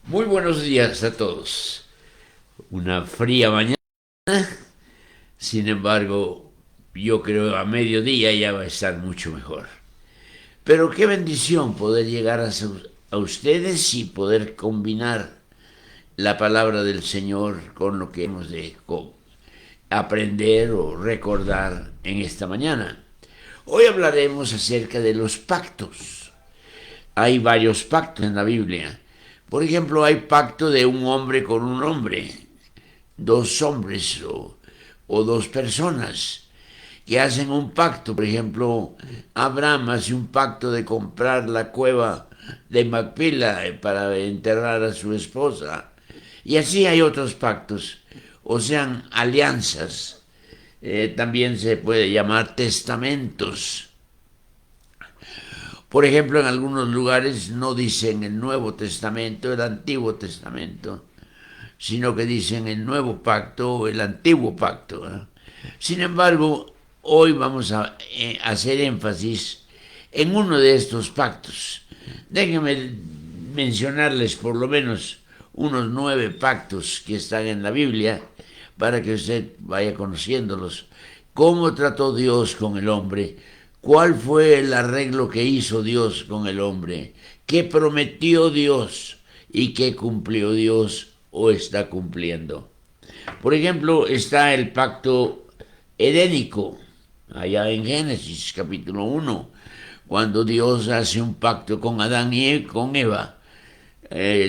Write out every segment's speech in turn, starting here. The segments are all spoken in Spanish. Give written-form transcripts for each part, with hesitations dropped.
Muy buenos días a todos. Una fría mañana, sin embargo, yo creo a mediodía ya va a estar mucho mejor. Pero qué bendición poder llegar a ustedes y poder combinar la palabra del Señor con lo que hemos de aprender o recordar en esta mañana. Hoy hablaremos acerca de los pactos. Hay varios pactos en la Biblia. Por ejemplo, hay pacto de un hombre con un hombre, dos hombres o dos personas que hacen un pacto. Por ejemplo, Abraham hace un pacto de comprar la cueva de Macpela para enterrar a su esposa. Y así hay otros pactos, o sean alianzas. También se puede llamar testamentos. Por ejemplo, en algunos lugares no dicen el Nuevo Testamento, el Antiguo Testamento, sino que dicen el nuevo pacto o el antiguo pacto, ¿eh? Sin embargo, hoy vamos a hacer énfasis en uno de estos pactos. Déjenme mencionarles por lo menos unos 9 pactos que están en la Biblia para que usted vaya conociéndolos. ¿Cómo trató Dios con el hombre? ¿Cuál fue el arreglo que hizo Dios con el hombre? ¿Qué prometió Dios y qué cumplió Dios o está cumpliendo? Por ejemplo, está el pacto edénico, allá en Génesis capítulo 1, cuando Dios hace un pacto con Adán y con Eva,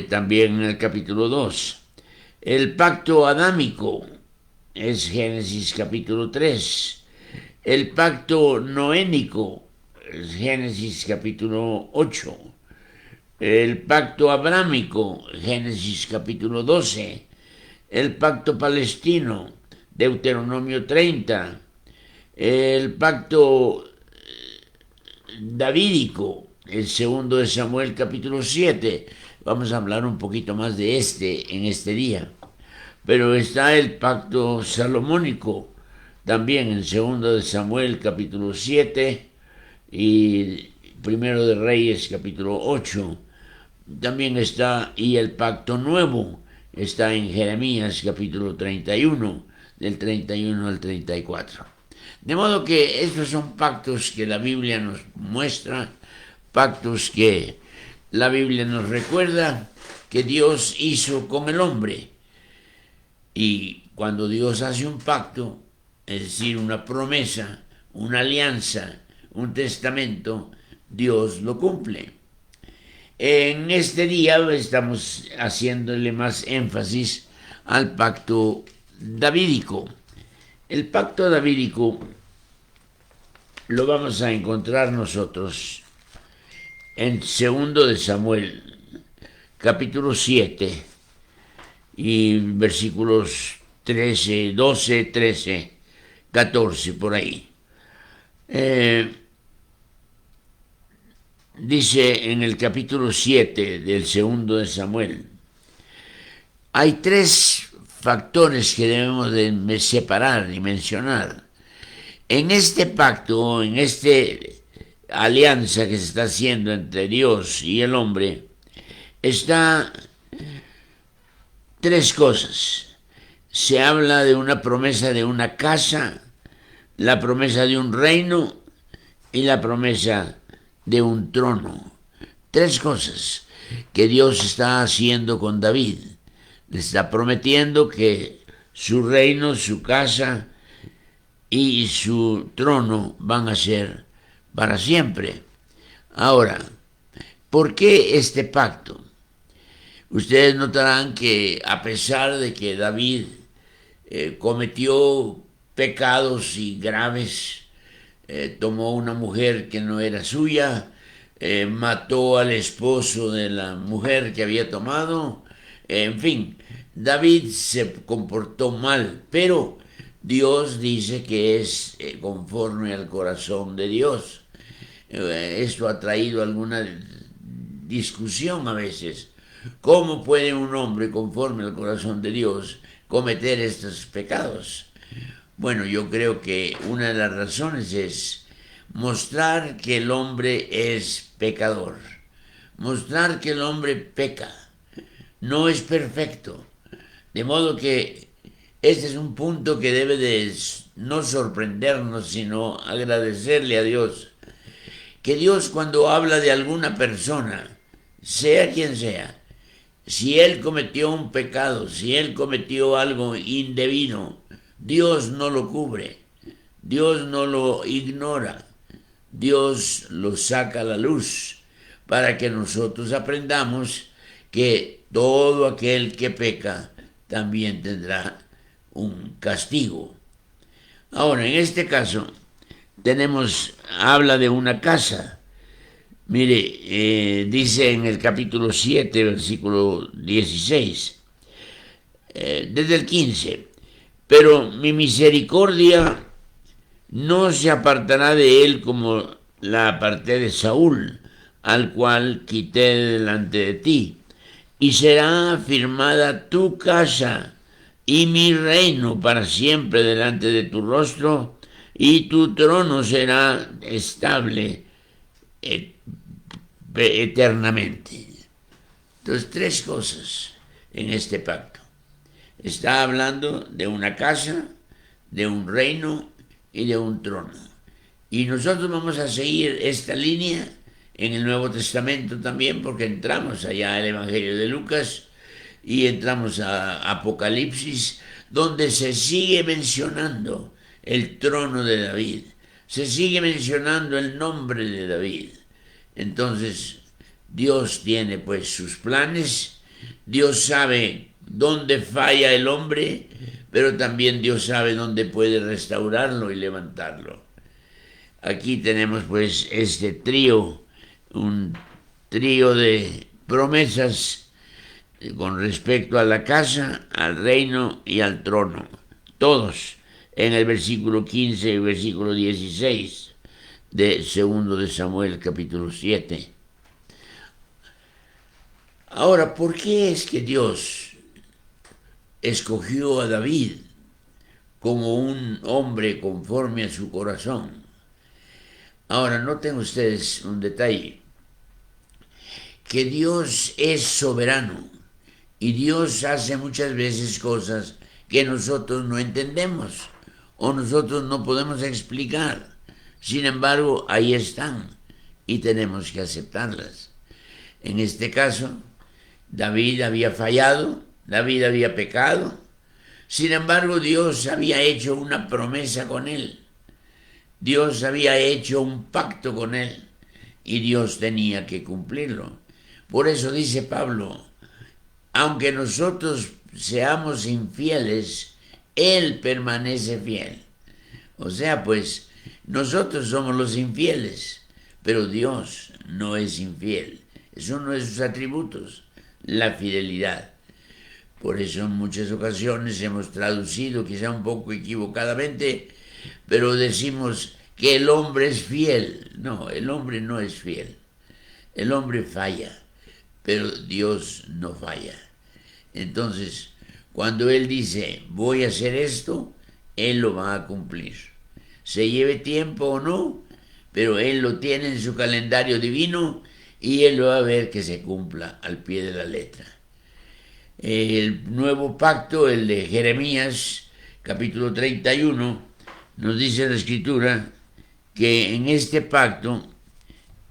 también en el capítulo 2. El pacto adámico es Génesis capítulo 3. El pacto noénico es Génesis capítulo 8. El pacto abrámico, Génesis capítulo 12. El pacto palestino, Deuteronomio 30. El pacto davídico, el segundo de Samuel capítulo 7. Vamos a hablar un poquito más de este en este día. Pero está el pacto salomónico, también en segundo de Samuel capítulo 7 y primero de Reyes capítulo 8. También está, y el pacto nuevo, está en Jeremías capítulo 31, del 31 al 34. De modo que estos son pactos que la Biblia nos muestra, pactos que la Biblia nos recuerda que Dios hizo con el hombre. Y cuando Dios hace un pacto, es decir, una promesa, una alianza, un testamento, Dios lo cumple. En este día estamos haciéndole más énfasis al pacto davídico. El pacto davídico lo vamos a encontrar nosotros en segundo de Samuel, capítulo 7 y versículos 13, 12, 13, 14, por ahí. Dice en el capítulo 7 del segundo de Samuel, hay 3 factores que debemos de separar y mencionar. En este pacto, en esta alianza que se está haciendo entre Dios y el hombre, está 3 cosas. Se habla de una promesa de una casa, la promesa de un reino y la promesa de un trono. 3 cosas que Dios está haciendo con David. Le está prometiendo que su reino, su casa y su trono van a ser para siempre. Ahora, ¿por qué este pacto? Ustedes notarán que a pesar de que David cometió pecados y graves, tomó una mujer que no era suya, mató al esposo de la mujer que había tomado, en fin, David se comportó mal, pero Dios dice que es conforme al corazón de Dios. Esto ha traído alguna discusión a veces. ¿Cómo puede un hombre conforme al corazón de Dios cometer estos pecados? Bueno, yo creo que una de las razones es mostrar que el hombre es pecador, mostrar que el hombre peca. no es perfecto. De modo que este es un punto que debe de no sorprendernos, sino agradecerle a Dios. Que Dios, cuando habla de alguna persona, sea quien sea, si él cometió un pecado, si él cometió algo indebido, Dios no lo cubre, Dios no lo ignora, Dios lo saca a la luz para que nosotros aprendamos que todo aquel que peca también tendrá un castigo. Ahora, en este caso, habla de una casa. Mire, dice en el capítulo 7, versículo 16, desde el 15, pero mi misericordia no se apartará de él como la aparté de Saúl, al cual quité delante de ti, y será afirmada tu casa y mi reino para siempre delante de tu rostro, y tu trono será estable eternamente. Entonces, tres cosas en este pacto. Está hablando de una casa, de un reino y de un trono. Y nosotros vamos a seguir esta línea en el Nuevo Testamento también, porque entramos allá al Evangelio de Lucas y entramos a Apocalipsis, donde se sigue mencionando el trono de David, se sigue mencionando el nombre de David. Entonces, Dios tiene pues sus planes, Dios sabe dónde falla el hombre, pero también Dios sabe dónde puede restaurarlo y levantarlo. Aquí tenemos pues este trío, un trío de promesas con respecto a la casa, al reino y al trono. Todos en el versículo 15 y versículo 16 de 2 de Samuel capítulo 7. Ahora, ¿por qué es que Dios escogió a David como un hombre conforme a su corazón? Ahora, noten ustedes un detalle, que Dios es soberano y Dios hace muchas veces cosas que nosotros no entendemos o nosotros no podemos explicar. Sin embargo, ahí están y tenemos que aceptarlas. En este caso, David había fallado, David había pecado, sin embargo Dios había hecho una promesa con él, Dios había hecho un pacto con él y Dios tenía que cumplirlo. Por eso dice Pablo, aunque nosotros seamos infieles, Él permanece fiel. O sea, pues nosotros somos los infieles, pero Dios no es infiel. Es uno de sus atributos, la fidelidad. Por eso en muchas ocasiones hemos traducido, quizá un poco equivocadamente, pero decimos que el hombre es fiel. No, el hombre no es fiel. El hombre falla, pero Dios no falla. Entonces, cuando Él dice, voy a hacer esto, Él lo va a cumplir. Se lleve tiempo o no, pero Él lo tiene en su calendario divino y Él lo va a ver que se cumpla al pie de la letra. El nuevo pacto, el de Jeremías, capítulo 31, nos dice la Escritura que en este pacto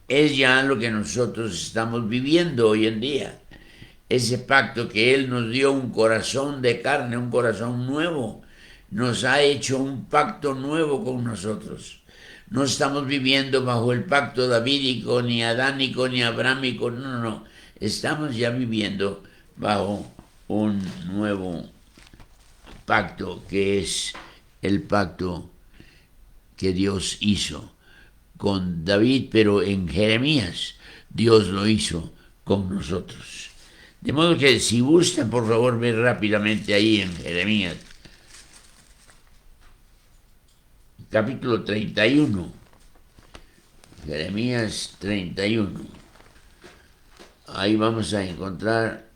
es ya lo que nosotros estamos viviendo hoy en día. Ese pacto que Él nos dio un corazón de carne, un corazón nuevo, nos ha hecho un pacto nuevo con nosotros. No estamos viviendo bajo el pacto davídico, ni adánico, ni abrámico, no. Estamos ya viviendo bajo un nuevo pacto que es el pacto que Dios hizo con David, pero en Jeremías Dios lo hizo con nosotros. De modo que si gustan, por favor, ver rápidamente ahí en Jeremías, capítulo 31. Jeremías 31. Ahí vamos a encontrar,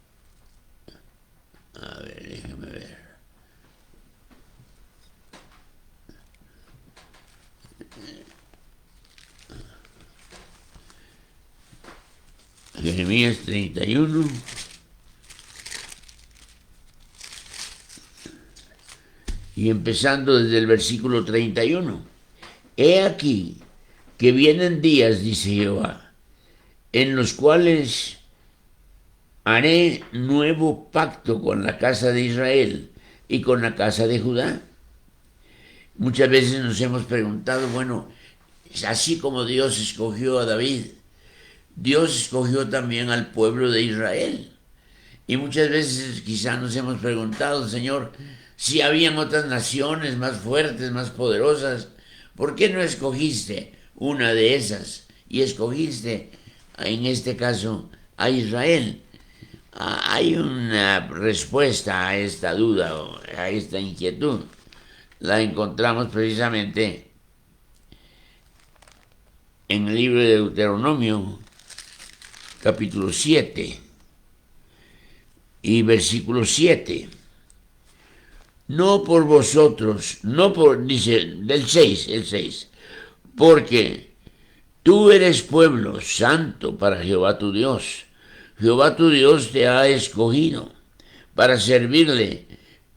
a ver, déjame ver. Jeremías 31. Y empezando desde el versículo 31. He aquí que vienen días, dice Jehová, en los cuales haré nuevo pacto con la casa de Israel y con la casa de Judá. Muchas veces nos hemos preguntado, bueno, así como Dios escogió a David, Dios escogió también al pueblo de Israel. Y muchas veces quizá nos hemos preguntado, Señor, si habían otras naciones más fuertes, más poderosas, ¿por qué no escogiste una de esas? Y escogiste, en este caso, a Israel. Hay una respuesta a esta duda, a esta inquietud. La encontramos precisamente en el libro de Deuteronomio, capítulo 7 y versículo 7. No por vosotros, dice, del 6, el 6, porque tú eres pueblo santo para Jehová tu Dios. Jehová tu Dios te ha escogido para servirle,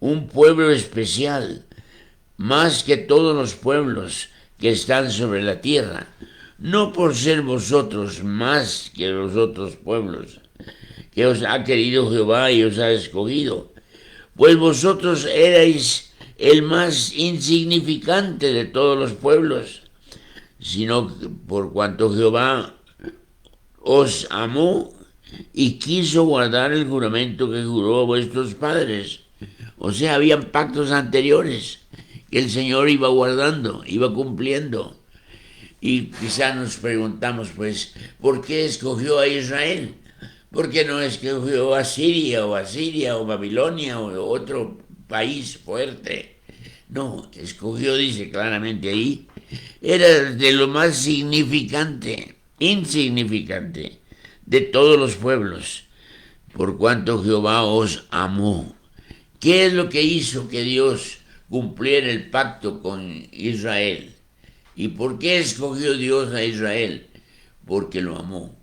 un pueblo especial, más que todos los pueblos que están sobre la tierra, no por ser vosotros más que los otros pueblos, que os ha querido Jehová y os ha escogido, pues vosotros erais el más insignificante de todos los pueblos, sino por cuanto Jehová os amó y quiso guardar el juramento que juró a vuestros padres. O sea, habían pactos anteriores que el Señor iba guardando, iba cumpliendo. Y quizá nos preguntamos, pues, ¿por qué escogió a Israel? ¿Por qué no escogió a Siria o Babilonia o otro país fuerte? No, escogió, dice claramente ahí, era de lo más insignificante de todos los pueblos, por cuanto Jehová os amó. ¿Qué es lo que hizo que Dios cumpliera el pacto con Israel? ¿Y por qué escogió Dios a Israel? Porque lo amó.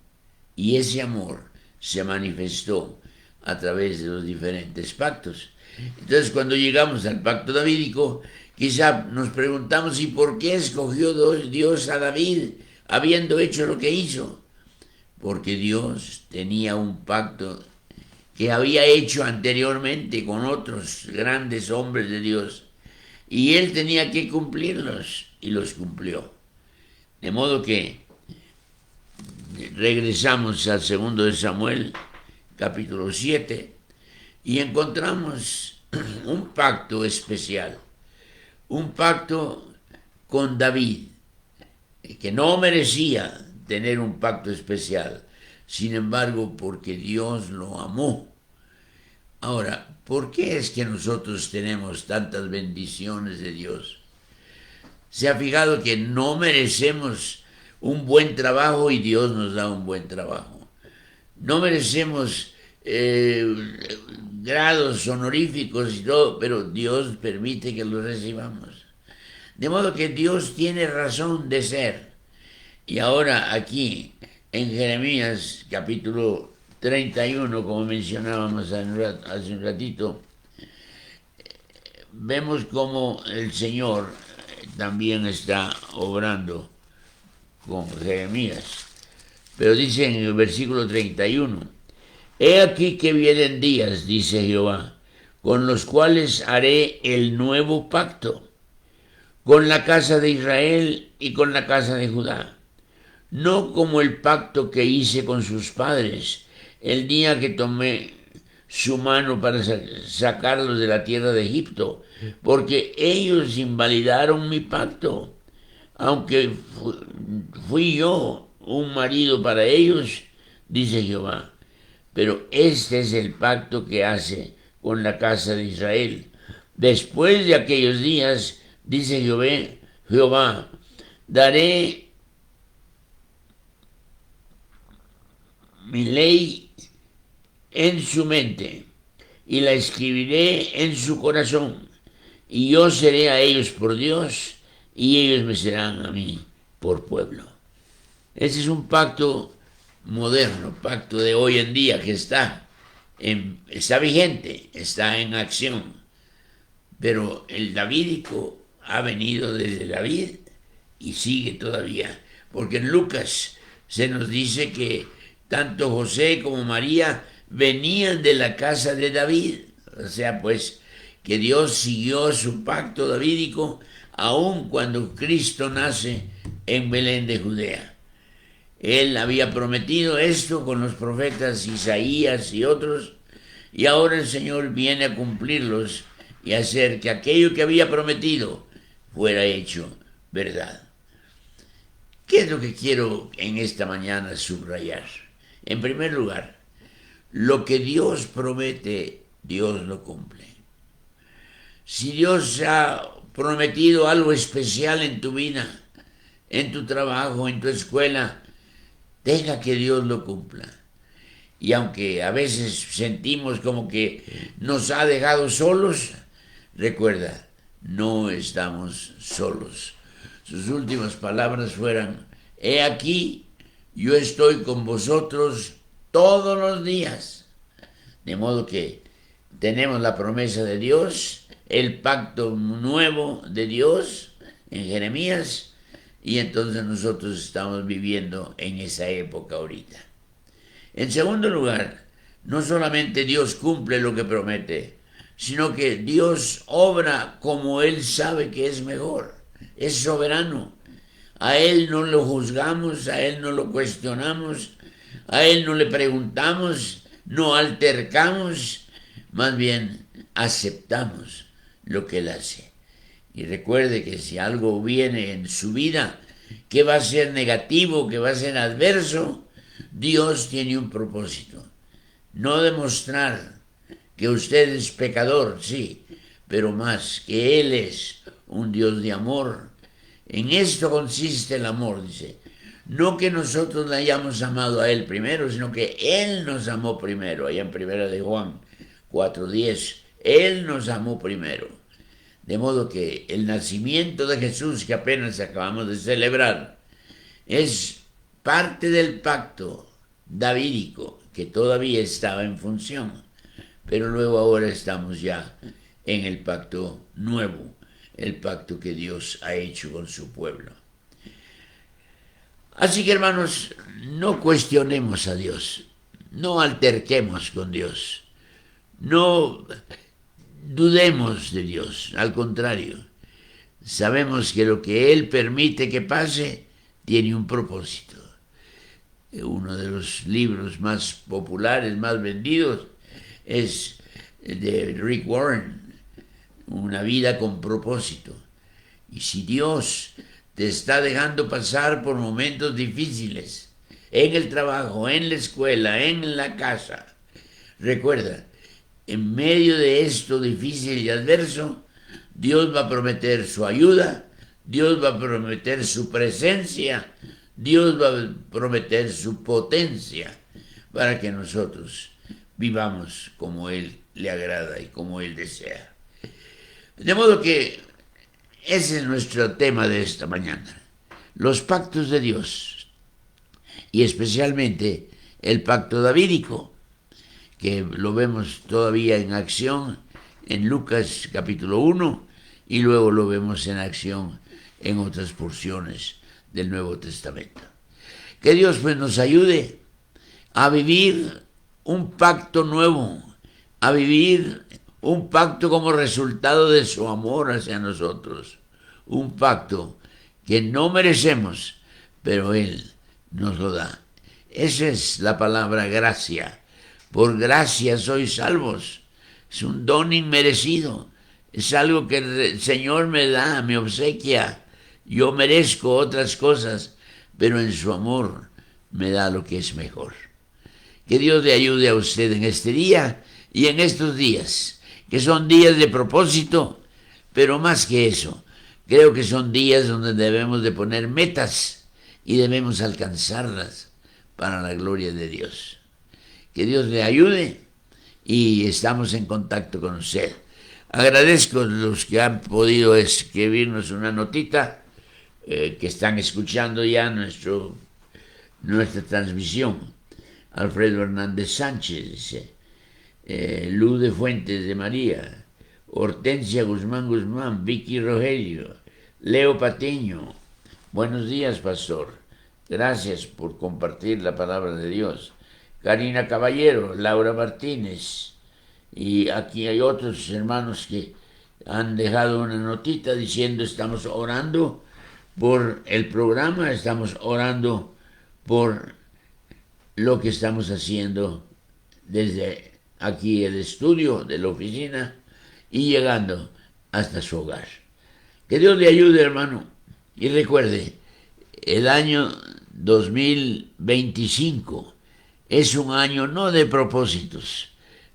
Y ese amor se manifestó a través de los diferentes pactos. Entonces, cuando llegamos al pacto davídico, quizá nos preguntamos, ¿y por qué escogió Dios a David habiendo hecho lo que hizo? Porque Dios tenía un pacto que había hecho anteriormente con otros grandes hombres de Dios, y él tenía que cumplirlos, y los cumplió. De modo que regresamos al segundo de Samuel, capítulo 7, y encontramos un pacto especial, un pacto con David, que no merecía tener un pacto especial, sin embargo, porque Dios lo amó. Ahora, ¿por qué es que nosotros tenemos tantas bendiciones de Dios? ¿Se ha fijado que no merecemos un buen trabajo y Dios nos da un buen trabajo? No merecemos grados honoríficos y todo, pero Dios permite que los recibamos. De modo que Dios tiene razón de ser. Y ahora aquí, en Jeremías capítulo 31, como mencionábamos hace un ratito, vemos cómo el Señor también está obrando con Jeremías. Pero dice en el versículo 31, he aquí que vienen días, dice Jehová, con los cuales haré el nuevo pacto, con la casa de Israel y con la casa de Judá, no como el pacto que hice con sus padres, el día que tomé su mano para sacarlos de la tierra de Egipto, porque ellos invalidaron mi pacto, aunque fui yo un marido para ellos, dice Jehová. Pero este es el pacto que hace con la casa de Israel. Después de aquellos días, dice Jehová, daré mi ley en su mente y la escribiré en su corazón, y yo seré a ellos por Dios y ellos me serán a mí por pueblo. Ese es un pacto moderno, pacto de hoy en día que está vigente, está en acción. pero el davídico ha venido desde David y sigue todavía, porque en Lucas se nos dice que tanto José como María venían de la casa de David, o sea, pues que Dios siguió su pacto davídico aun cuando Cristo nace en Belén de Judea. Él había prometido esto con los profetas Isaías y otros, y ahora el Señor viene a cumplirlos y a hacer que aquello que había prometido fuera hecho verdad. ¿Qué es lo que quiero en esta mañana subrayar? En primer lugar, lo que Dios promete, Dios lo cumple. Si Dios ha prometido algo especial en tu vida, en tu trabajo, en tu escuela, deja que Dios lo cumpla. Y aunque a veces sentimos como que nos ha dejado solos, recuerda, no estamos solos. Sus últimas palabras fueron: he aquí, yo estoy con vosotros todos los días. De modo que tenemos la promesa de Dios, el pacto nuevo de Dios en Jeremías, y entonces nosotros estamos viviendo en esa época ahorita. En segundo lugar, no solamente Dios cumple lo que promete, sino que Dios obra como Él sabe que es mejor. Es soberano. A Él no lo juzgamos, a Él no lo cuestionamos, a Él no le preguntamos, no altercamos, más bien aceptamos lo que Él hace. Y recuerde que si algo viene en su vida que va a ser negativo, que va a ser adverso, Dios tiene un propósito. No demostrar que usted es pecador, sí, pero más que Él es un Dios de amor. En esto consiste el amor, dice. No que nosotros le hayamos amado a Él primero, sino que Él nos amó primero. Allá en 1 de Juan 4:10, Él nos amó primero. De modo que el nacimiento de Jesús que apenas acabamos de celebrar es parte del pacto davídico que todavía estaba en función, pero luego ahora estamos ya en el pacto nuevo, el pacto que Dios ha hecho con su pueblo. Así que, hermanos, no cuestionemos a Dios, no alterquemos con Dios, no dudemos de Dios, al contrario, sabemos que lo que Él permite que pase tiene un propósito. Uno de los libros más populares, más vendidos, es de Rick Warren, Una vida con propósito. Y si Dios te está dejando pasar por momentos difíciles, en el trabajo, en la escuela, en la casa, recuerda, en medio de esto difícil y adverso, Dios va a prometer su ayuda, Dios va a prometer su presencia, Dios va a prometer su potencia para que nosotros vivamos como Él le agrada y como Él desea. De modo que ese es nuestro tema de esta mañana, los pactos de Dios, y especialmente el pacto davídico, que lo vemos todavía en acción en Lucas capítulo 1 y luego lo vemos en acción en otras porciones del Nuevo Testamento. Que Dios pues nos ayude a vivir un pacto nuevo, a vivir un pacto como resultado de su amor hacia nosotros, un pacto que no merecemos, pero Él nos lo da. Esa es la palabra gracia. Por gracia sois salvos. Es un don inmerecido. Es algo que el Señor me da, me obsequia. Yo merezco otras cosas, pero en su amor me da lo que es mejor. Que Dios le ayude a usted en este día y en estos días, que son días de propósito, pero más que eso, creo que son días donde debemos de poner metas y debemos alcanzarlas para la gloria de Dios. Que Dios le ayude y estamos en contacto con usted. Agradezco a los que han podido escribirnos una notita, que están escuchando ya nuestra transmisión. Alfredo Hernández Sánchez dice, Luz de Fuentes de María, Hortensia Guzmán Guzmán, Vicky Rogelio, Leo Patiño. Buenos días, pastor. Gracias por compartir la palabra de Dios. Karina Caballero, Laura Martínez. Y aquí hay otros hermanos que han dejado una notita diciendo estamos orando por el programa, estamos orando por lo que estamos haciendo desde aquí el estudio de la oficina y llegando hasta su hogar. Que Dios le ayude, hermano. Y recuerde, el año 2025 es un año no de propósitos.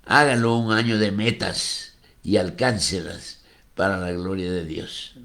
Háganlo un año de metas y alcáncelas para la gloria de Dios.